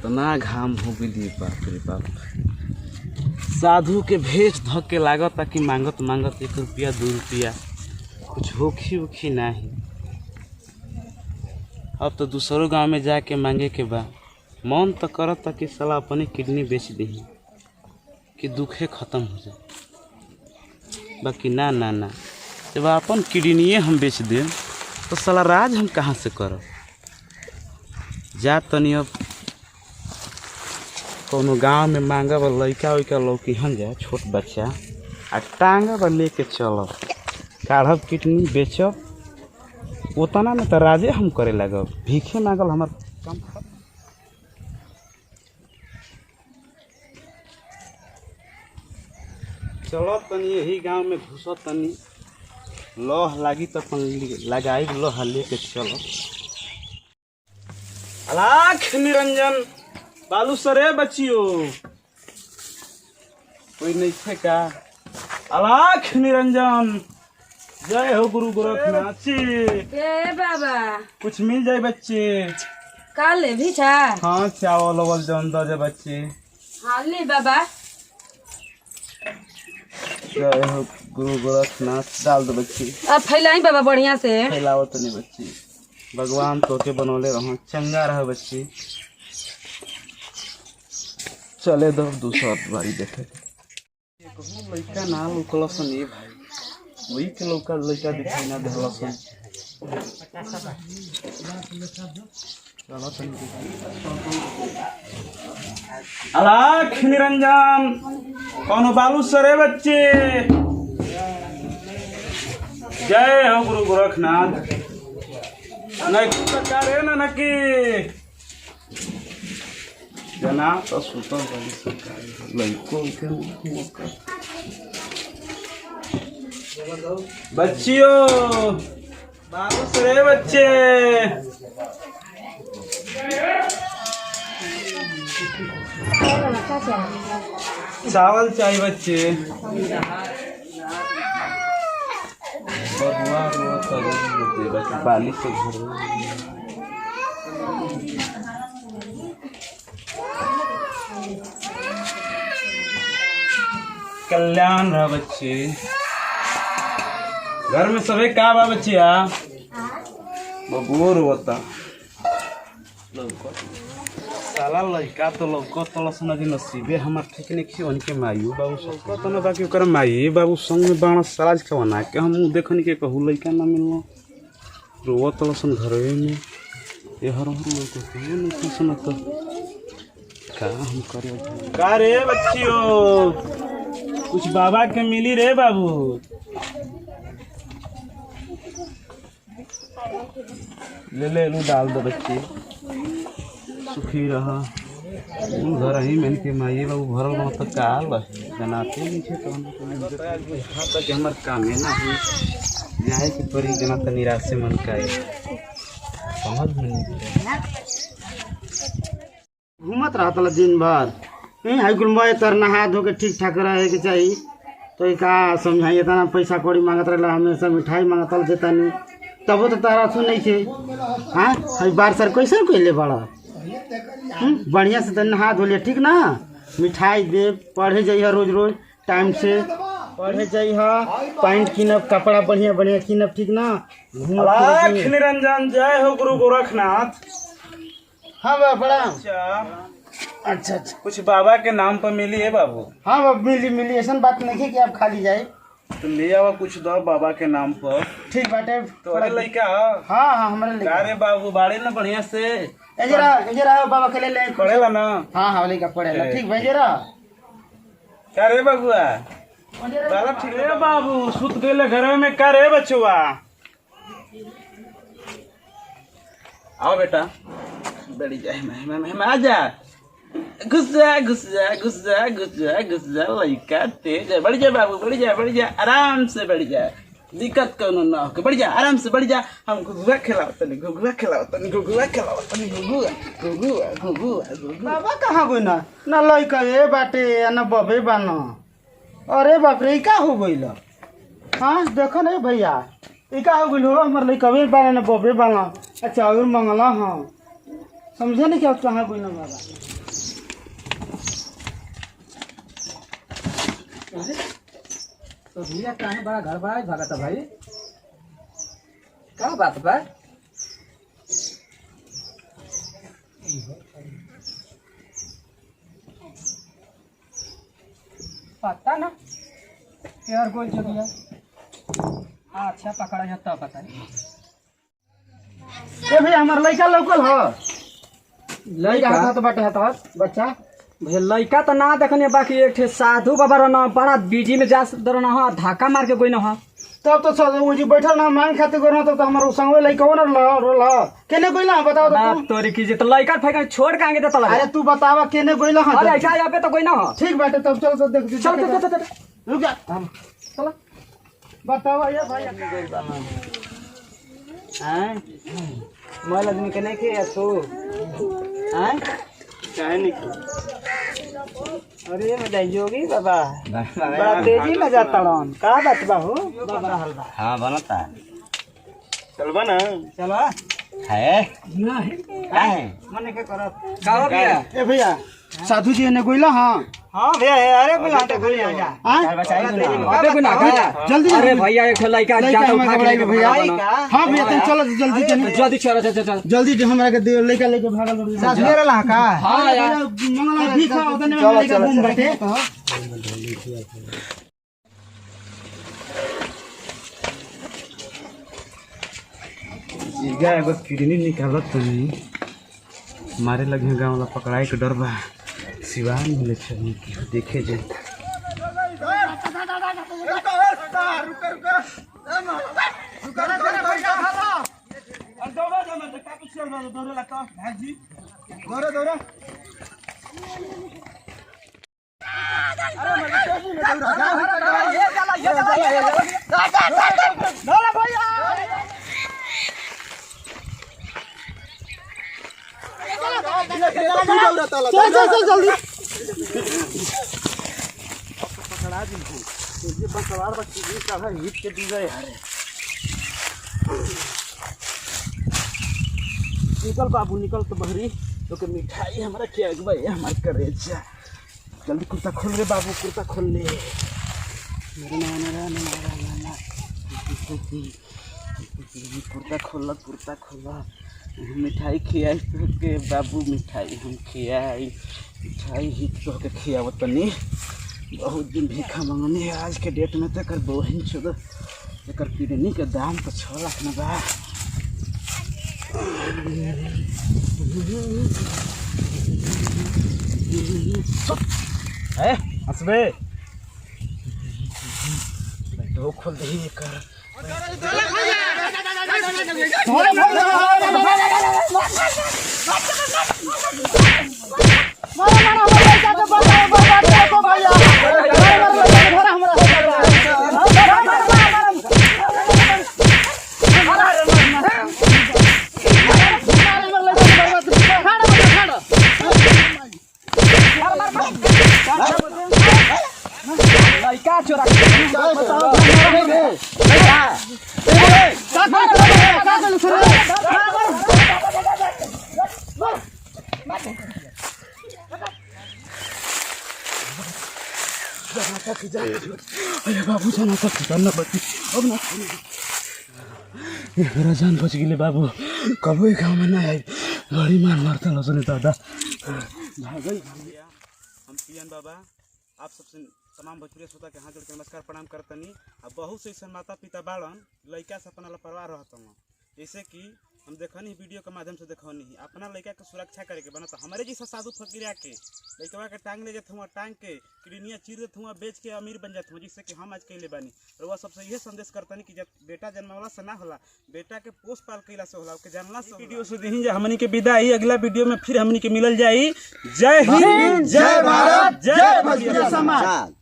इतना घाम हो गई बाप रे बाप। साधु के भेष धक के लागत कि मांगत मांगत 1 रुपया 2 रुपया कुछ होखी उखी नहीं। अब तो दूसरों गांव में जाके मांगे के बा। मन तो करता कि साला अपनी किडनी बेच दी कि दुखे खत्म हो जाए। बाकी ना ना ना, जब अपन किडनिए हम बेच दें तो साला राज हम कहाँ से करब। जा तनी अब कोनो गांव में मांगब लइका उइका लौकी हम जाए छोट बच्चा आ टांगब लेके चलब, काढ़ब किडनी बेचब। उतना में तो राजे हम करे लगब। भीखे मांगल हमार काम। चलो तनी यही गांव में घुसो तनी, लोह लागी तो लगाई लोह लेके चलो। अलाख निरंजन बालू सरे बच्चियों कोई नहीं थे का? अलाख निरंजन जय हो गुरु गोरखनाथ जी। बाबा कुछ मिल जाए बच्चे? काले भी था। हाँ चावल ववल जौन दे बच्चे। हाँ ले बाबा। जय हो गुरु गोरखनाथ। डाल दो बच्ची। अब फैलाई बाबा बढ़िया से। फैलाओ तो नहीं बच्ची, भगवान तोके बनौले रहो चंगा रह बच्ची। चले दो दूसरा बारी देखे। लड़का ना लुकलसन ये भाई, वही के लड़का दिखाई ना देहलसन। अलाख निरंजन कौनो बालू सरे बच्चे। जय हो गुरु गोरखनाथ। नहीं सरकार ना नकी जना तो सुतल वाली सरकार लड़को के बच्चियों बालू सरे बच्चे। चावल चाहिए बच्चे। बबुआ बच्चे बाली से घर कल्याण रहा बच्चे। घर में सभी का बा बच्चिया? बबुआ रोता साला लड़का तो लौको तलसन अभी नसीबे हमार ठीक नहीं खी उनके मायू बाबू सबको तो ना बाकी ओकर माई बाबू संग में बाण साज के बना के हम देखनी के कहू लड़का ना मिलनो रोवो तलसन घरवे में ये हर लड़को को नहीं सुनत का हम करे। का रे बच्चियों कुछ बाबा के मिली रे बाबू? ले लू डाल दो बच्चे। सुखी रहा घर ही मन के माई बाबू भरल रहो तो काल जनाते नहीं थे तो हम तक हमार कामे ना हुई जाए कि परी जना तो निराश मन का समझ में नहीं। घूमत रहा था दिन भर हाई गुलम्बा तर नहा धो के ठीक ठाक रहे के चाहिए तो का समझाइए तना पैसा कौड़ी मांगत रहा हमेशा मिठाई मांगत देता नहीं तब तो तारा सुन नहीं थे। हाँ हई बार सर कैसे कैले बड़ा बढ़िया से नहा धो लिया ठीक ना। मिठाई दे पढ़े जाइए रोज रोज टाइम से पढ़े जाइए। पैंट किनब कपड़ा बढ़िया बढ़िया किनब ठीक ना। निरंजन जय हो गुरु गोरखनाथ। हाँ बाबा अच्छा अच्छा कुछ बाबा के नाम पर मिली है बाबू? हाँ बाबा मिली ऐसा बात नहीं है कि आप खाली जाए तो ले आओ कुछ दो बाबा के नाम पर। ठीक बाटे तो लड़का। हाँ हाँ हमारे लड़का। अरे बाबू बाड़े ना बढ़िया से जरा बाबा के ले पढ़ेला ना। हाँ हाँ लड़का पढ़ेला ठीक भाई जरा। क्या रे बाबुआ बाला ठीक है बाबू सुत गए घर में। क्या रे बचुआ आओ बेटा बैठ जाए मैं आ जा। घुस जा घुस जा घुस जा घुस जा घुस जा लड़का तेज है। बढ़ जा बाबू बढ़ जा आराम से बढ़ जा दिक्कत कौन ना हो बढ़ जा आराम से बढ़ जा। हम घुघुआ खिलाओ तनी बाबा कहाँ गई ना लड़का ए बाटे ना बबे बाना। अरे बाप रे का हो गई? हाँ देखो ना भैया का हो गई हो हमारे लड़का बाना ना बबे बाना। अच्छा और मंगला हाँ समझे नहीं क्या कहाँ गई ना बाबा। तो भैया काहे बड़ा घर बड़ा भागता भाई, का बात बा? पता ना यार कोई जो दिया। अच्छा पकड़ा जाता पता नहीं। ए भैया हमार लड़का लोकल हो, लड़का हाथ बाटे हाथ बच्चा भैया लड़का तो ना देखने, बाकी एक ठे साधु बाबा रहना बड़ा बिजी में जा रहना हा, धक्का मार के कोई ना हा। तब तो सब मुझे बैठल ना मांग खाते करो तो हमारे संगे लड़का हो ना रोल केने कोई ना बताओ तो बात तोरी की तो लड़का फेंका छोड़ के आगे देता लगा। अरे तू बतावा केने कोई ना अरे ऐसा यहाँ पे तो कोई ना हो। ठीक बाटे तब चल तो देख चल चल चल रुक जा चलो बतावा ये भाई हैं मोबाइल आदमी के नहीं के तू हैं चाहे नहीं अरे मजा जोगी बाबा बड़ा तेजी में जाता रन का बात बा हो बाबा हलवा। हाँ बनता चल बना चलो है ना है क्या है मने के करत का हो भैया? ए भैया साधु जी ने गोइला हां हां भैया अरे बुलाते घरे आ जा अबे गुना का जल्दी अरे भैया एक लड़का जाता उठा के भैया हां भैया तुम चलो जल्दी जल्दी चल चल चल जल्दी हमरा के लड़का लेके भागल साथ में रहला का। हां यार मंगला ठीक है उधर में लड़का घूम बैठे जीगा एगो किडनी निकालत तनी मारे लगे गाँव वाला पकड़ाई के डर बा, सिवान मिले चली देखे जे चल जल्दी पकड़ा दी ये बसवार बच्ची जी का है हिट के दी गए अरे निकल बाबू निकल तो बहरी तो के मिठाई हमारा क्या भाई हमारे करेजा जल्दी कुर्ता खोल रे बाबू कुर्ता खोल ले कुर्ता खोला मिठाई खियाई तो के बाबू मिठाई हम खियाई मिठाई हिट तो के खियावत तनी बहुत दिन भीखा मंगनी है आज के डेट में तक बोहिन चुद एक किडनी के दाम तो 6 लाख में बा। है हंसबे बैठो खोल दही कर लड़का चोरा अरे बाबू जाना सब करना पड़ती अब ना मेरा जान बच गई बाबू कबो एक गाँव में ना आई बड़ी मार मारता लसने दादा हम पियन बाबा आप सबसे तमाम भोजपुरी श्रोता के हाथ जोड़ के नमस्कार प्रणाम करतनी। अब बहुत से ऐसा माता पिता बाड़न लड़का से अपना लापरवाह रहता हूँ, जैसे कि हम देखनी वीडियो के माध्यम से देखनी अपना लड़का के सुरक्षा करे के बना तो हमारे जैसा साधु फकीरा के लड़कवा के टांग ले जाते हुआ टांग के किडनिया चीर देते हुआ बेच के अमीर बन जाते हुआ, जिससे कि हम आज कैले बानी। और वह सबसे यह संदेश करतनी कि जब बेटा जन्मावला से ना होला बेटा के पोष पाल कैला से होला के जानला से वीडियो से दही जा हमनी के विदाई अगला वीडियो में फिर हमनी के मिलल जाई। जय हिंद जय भारत जय भोजपुरी समाज।